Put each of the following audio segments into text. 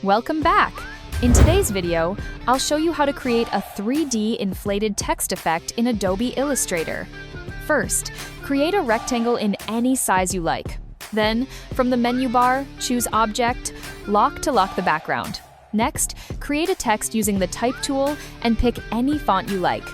Welcome back! In today's video, I'll show you how to create a 3D inflated text effect in Adobe Illustrator. First, create a rectangle in any size you like. Then, from the menu bar, choose Object, Lock to lock the background. Next, create a text using the Type tool and pick any font you like.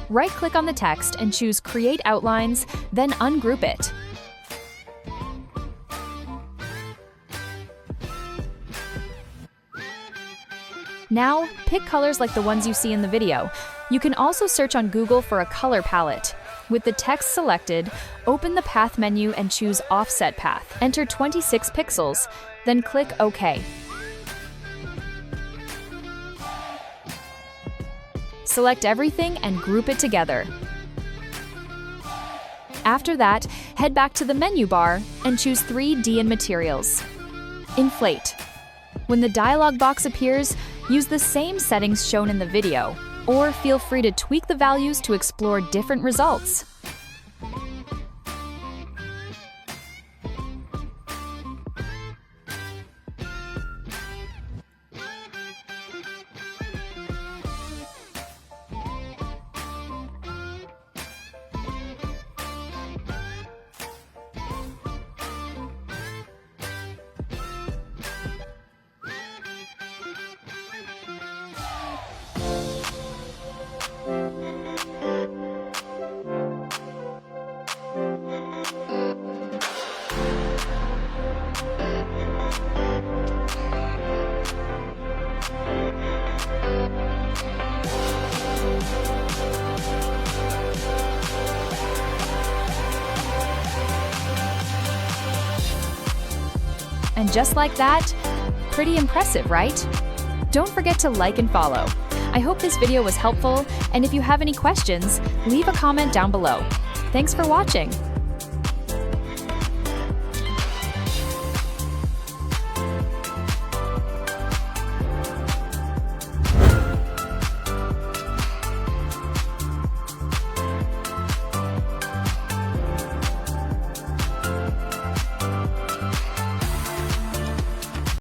Right-click on the text and choose Create Outlines, then ungroup it. Now, pick colors like the ones you see in the video. You can also search on Google for a color palette. With the text selected, open the Path menu and choose Offset Path. Enter 26 pixels, then click OK. Select everything and group it together. After that, head back to the menu bar and choose 3D and Materials. Inflate. When the dialog box appears, use the same settings shown in the video, or feel free to tweak the values to explore different results. And just like that, pretty impressive, right? Don't forget to like and follow. I hope this video was helpful, and if you have any questions, leave a comment down below. Thanks for watching.